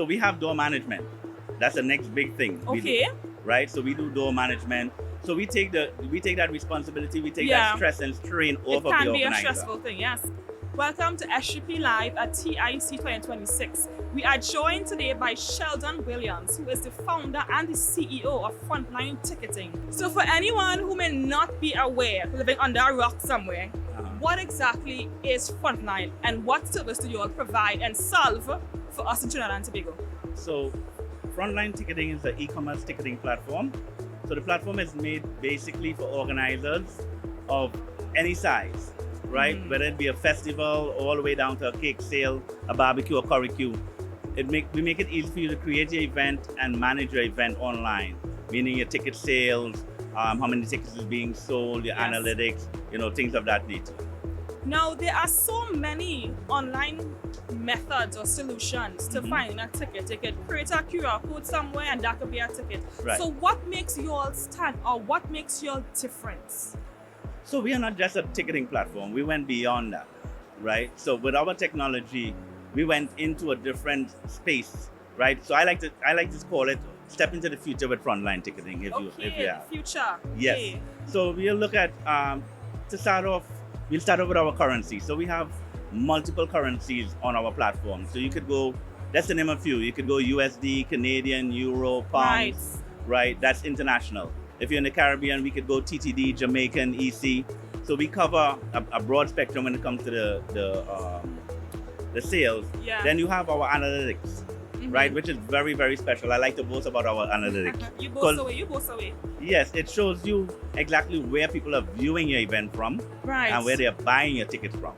So we have door management. That's the next big thing. Okay. Right? So we do door management. So we take that responsibility, we take that stress and strain off of the organizer. It can be a stressful thing, yes. Welcome to SGP Live at TIC 2026. We are joined today by Sheldon Williams, who is the founder and the CEO of Frontline Ticketing. So for anyone who may not be aware, living under a rock somewhere, what exactly is Frontline and what service do you all provide and solve for us in Trinidad and Tobago? So Frontline Ticketing is an e-commerce ticketing platform. So the platform is made basically for organizers of any size, right? Whether it be a festival all the way down to a cake sale, a barbecue, or curry-cue. We make it easy for you to create your event and manage your event online, meaning your ticket sales, how many tickets is being sold, your analytics, things of that nature. Now, there are so many online methods or solutions to finding a ticket. You could create a QR code somewhere and that could be a ticket. Right. So what makes you all stand or what makes your difference? So we are not just a ticketing platform. We went beyond that, right? So with our technology, we went into a different space, right? So I like to call it step into the future with Frontline Ticketing. If you have. Future. Yes. Okay. So we'll look at to start off. We'll start off with our currency. So we have multiple currencies on our platform. So you could go, that's to name a few. You could go USD, Canadian, Euro, Pounds, right? That's international. If you're in the Caribbean, we could go TTD, Jamaican, EC. So we cover a broad spectrum when it comes to the sales. Yeah. Then you have our analytics, right? Which is very, very special. I like to boast about our analytics. You boast away. Yes, it shows you exactly where people are viewing your event from and where they're buying your tickets from.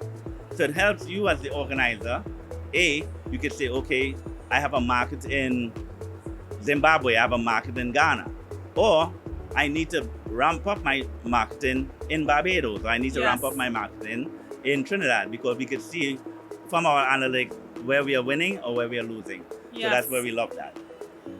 So it helps you as the organizer. You could say, okay, I have a market in Zimbabwe, I have a market in Ghana. Or I need to ramp up my marketing in Barbados. Or I need to ramp up my marketing in Trinidad, because we could see from our analytics where we are winning or where we are losing. Yes. So that's where we love that.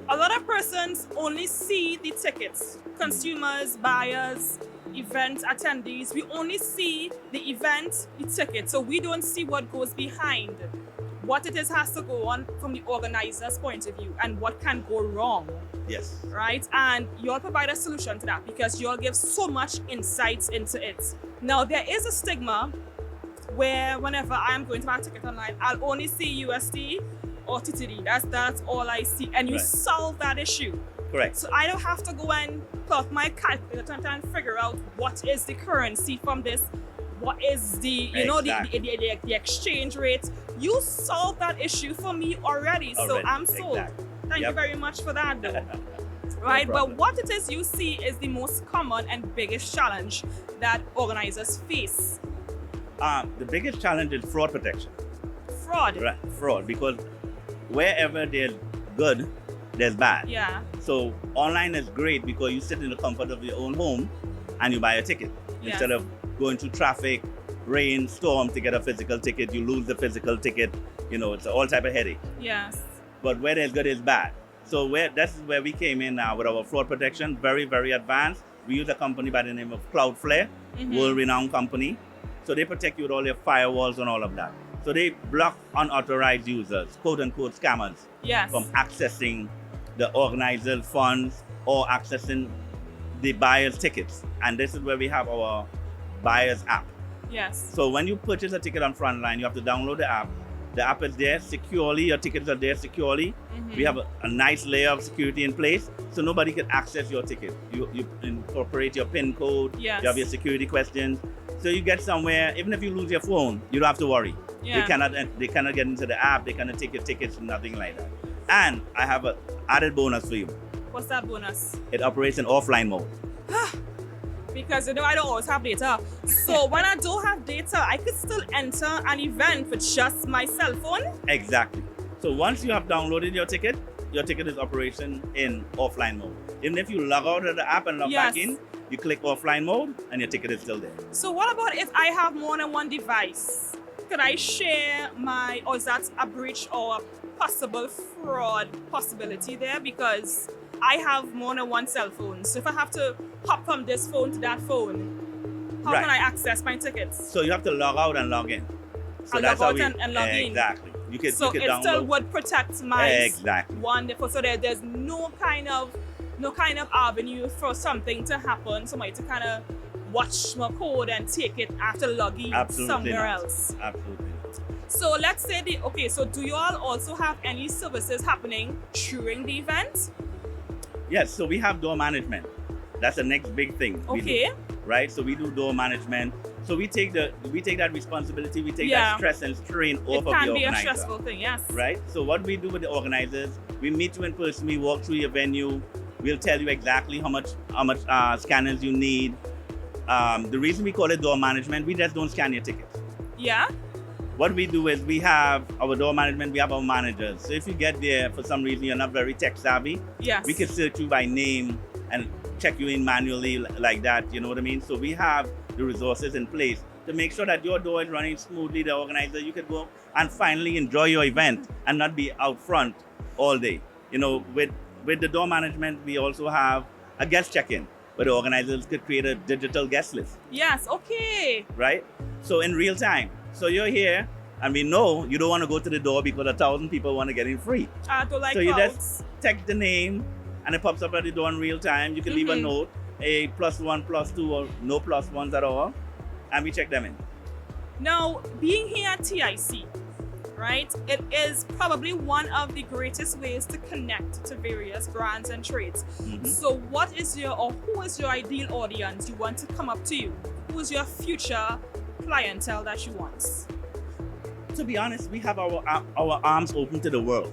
A lot of persons only see the tickets. Consumers, buyers, event attendees, we only see the event, the ticket. So we don't see what goes behind. What it is has to go on from the organizer's point of view and what can go wrong. Yes. Right? And you all provide a solution to that because you all give so much insights into it. Now, there is a stigma where whenever I'm going to buy a ticket online, I'll only see USD or TTD. That's all I see. And you solve that issue. Correct. So I don't have to go and plug my calculator and figure out what is the currency from this, what is the the exchange rate. You solve that issue for me already. So I'm sold. Exactly. Thank you very much for that though. Right, but what it is you see is the most common and biggest challenge that organizers face. The biggest challenge is fraud protection. Fraud. Right, fraud, because wherever there's good, there's bad. Yeah. So online is great because you sit in the comfort of your own home and you buy a ticket. Instead of going through traffic, rain, storm to get a physical ticket, you lose the physical ticket. It's all type of headache. Yes. But where there's good is bad. So that's where we came in now with our fraud protection, very, very advanced. We use a company by the name of Cloudflare, world-renowned company. So they protect you with all your firewalls and all of that. So they block unauthorized users, quote-unquote scammers, from accessing the organizer's funds or accessing the buyer's tickets. And this is where we have our buyer's app. Yes. So when you purchase a ticket on Frontline, you have to download the app. The app is there securely, your tickets are there securely. We have a nice layer of security in place, so nobody can access your ticket. You incorporate your PIN code, you have your security questions. So you get somewhere, even if you lose your phone, you don't have to worry. They cannot get into the app, they cannot take your tickets, nothing like that. And I have an added bonus for you. What's that bonus? It operates in offline mode. Because I don't always have data. So when I don't have data, I could still enter an event with just my cell phone? Exactly. So once you have downloaded your ticket is operation in offline mode. Even if you log out of the app and log back in, you click offline mode and your ticket is still there. So what about if I have more than one device? Could I share or is that a breach or a possible fraud possibility there? Because I have more than one cell phone. So if I have to hop from this phone to that phone, how can I access my tickets? So you have to log out and log in. So I'll log out and log in. Exactly. You could so you could it download. still would protect my Exactly. wonderful. So there's no kind of avenue for something to happen, somebody to kind of watch my code and take it after logging somewhere else. Absolutely not. So let's say so do you all also have any services happening during the event? Yes, so we have door management. That's the next big thing. Okay. Right? So we do door management. So we take that responsibility, we take that stress and strain off of the organizer. It can be a stressful thing, yes. Right? So what we do with the organizers, we meet you in person, we walk through your venue, we'll tell you exactly how much scanners you need. The reason we call it door management, we just don't scan your tickets. Yeah. What we do is we have our door management, we have our managers. So if you get there for some reason you're not very tech savvy, yes, we can search you by name and check you in manually like that, you know what I mean? So we have the resources in place to make sure that your door is running smoothly. The organizer, you can go and finally enjoy your event and not be out front all day. You know, with the door management, we also have a guest check-in where the organizers could create a digital guest list. Yes, okay. Right? So in real time. So you're here and we know you don't want to go to the door because 1,000 people want to get in free. I don't like so crowds. You just text the name and it pops up at the door in real time. You can leave a note, a +1, +2, or no +1s at all, and we check them in. Now, being here at TIC, right, it is probably one of the greatest ways to connect to various brands and trades. So what is who is your ideal audience you want to come up to you? Who is your future clientele that you want? To be honest, we have our arms open to the world.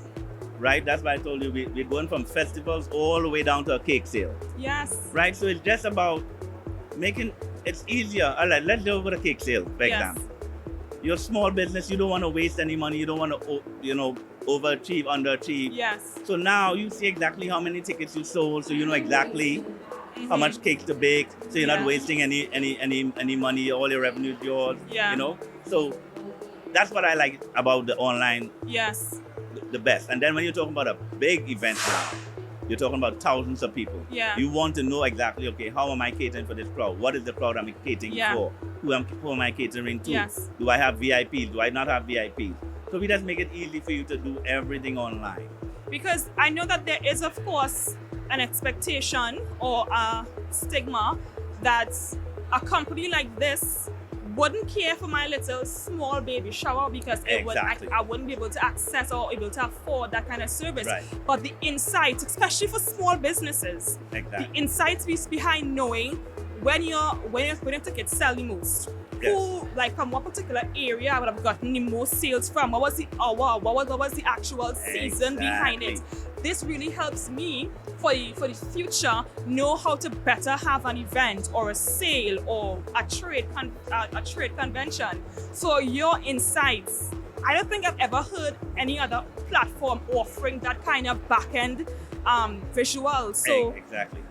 Right? That's why I told you we're going from festivals all the way down to a cake sale. Yes. Right? So it's just about making it easier. All right, let's go over the cake sale, for example. You're a small business, you don't want to waste any money, you don't want to, overachieve, underachieve. Yes. So now you see exactly how many tickets you sold, so you know exactly how much cakes to bake, so you're not wasting any money, all your revenue is yours. Yeah. You know? So that's what I like about the online. Yes. The best. And then when you're talking about a big event now, you're talking about thousands of people. Yeah. You want to know exactly, okay, how am I catering for this crowd? What is the crowd I'm catering for? Who am I catering to? Yes. Do I have VIPs? Do I not have VIPs? So we just make it easy for you to do everything online. Because I know that there is, of course, an expectation or a stigma that a company like this wouldn't care for my little small baby shower because I wouldn't be able to access or able to afford that kind of service. Right. But the insights, especially for small businesses, the insights behind knowing when your tickets sell the most, who, like from what particular area I would have gotten the most sales from, what was the hour, what was the actual season behind it. This really helps me for the future know how to better have an event or a sale or a trade convention. So your insights, I don't think I've ever heard any other platform offering that kind of back-end visual. So exactly.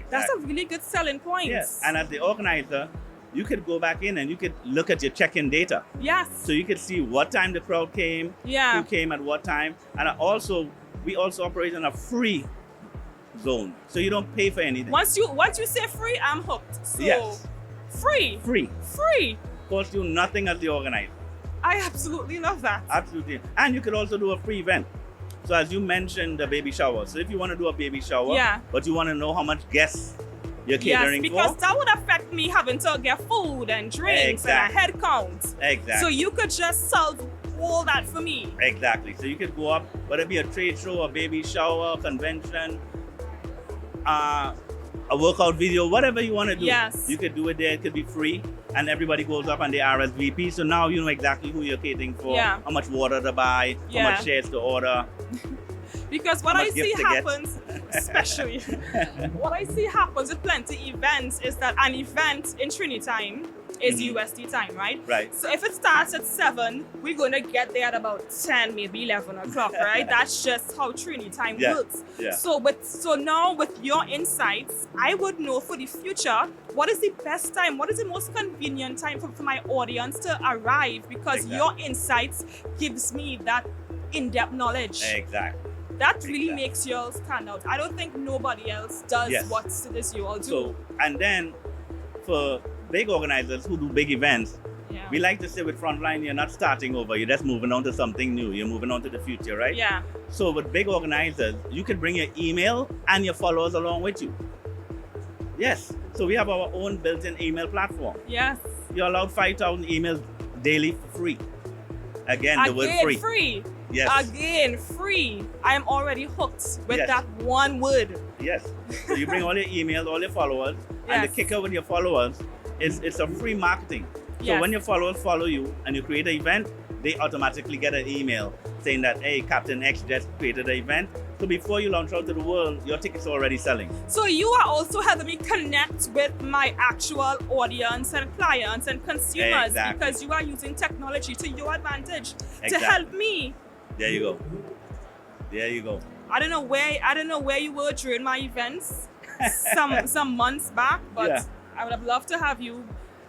That's a really good selling point. Yes, and as the organizer, you could go back in and you could look at your check-in data. Yes. So you could see what time the crowd came, who came at what time, and we also operate in a free zone, so you don't pay for anything. Once you say free, I'm hooked. So yes. Free. Cost you nothing as the organizer. I absolutely love that. Absolutely. And you could also do a free event. So as you mentioned, the baby shower. So if you want to do a baby shower, but you want to know how much guests you're catering for. Because that would affect me having to get food and drinks and a head count. Exactly. So you could just solve all that for me. Exactly. So you could go up, whether it be a trade show, a baby shower, convention, a workout video, whatever you want to do. Yes. You could do it there. It could be free. And everybody goes up and they RSVP. So now you know exactly who you're catering for, how much water to buy, how much shares to order. Because what I see happens, especially, what I see happens with plenty events is that an event in Trinity time is USD time, right? Right. So if it starts at 7, we're going to get there at about 10, maybe 11 o'clock, right? That's just how Trinity time works. Yeah. So now with your insights, I would know for the future, what is the best time? What is the most convenient time for my audience to arrive? Because your insights gives me that in-depth knowledge. Exactly. That really makes you all stand out. I don't think nobody else does what this you all do. So, and then for big organizers who do big events, Yeah. We like to say with Frontline, you're not starting over. You're just moving on to something new. You're moving on to the future, right? Yeah. So with big organizers, you can bring your email and your followers along with you. Yes. So we have our own built-in email platform. Yes. You're allowed 5,000 emails daily for free. Again, the word free. Free. Yes. Again, free. I am already hooked with Yes. that one word. Yes. So you bring all your emails, all your followers, and the Yes. kicker with your followers is it's a free marketing. So Yes. when your followers follow you and you create an event, they automatically get an email saying that, hey, Captain X just created an event. So before you launch out to the world, your tickets are already selling. So you are also helping me connect with my actual audience and clients and consumers Exactly. because you are using technology to your advantage to Exactly. help me. There you go. There you go. I don't know where you were during my events some months back, but Yeah. I would have loved to have you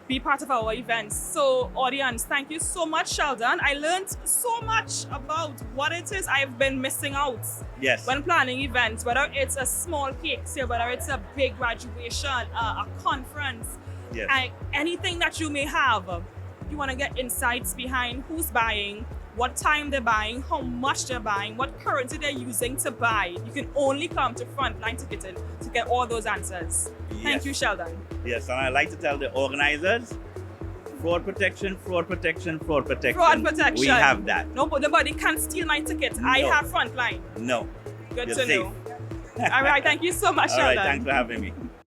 be part of our events. So audience, thank you so much, Sheldon. I learned so much about what it is I've been missing out Yes. when planning events, whether it's a small cake sale, whether it's a big graduation, a conference, Yes. and anything that you may have. You want to get insights behind who's buying, what time they're buying, how much they're buying, what currency they're using to buy. You can only come to Frontline Ticketing to get all those answers. Thank Yes. you, Sheldon. Yes, and I like to tell the organizers, fraud protection, fraud protection, fraud protection. Fraud protection. We have that. Nobody can steal my tickets. I No. have Frontline. No. Good You're to safe. know. All right, thank you so much, All Sheldon. right, thanks for having me.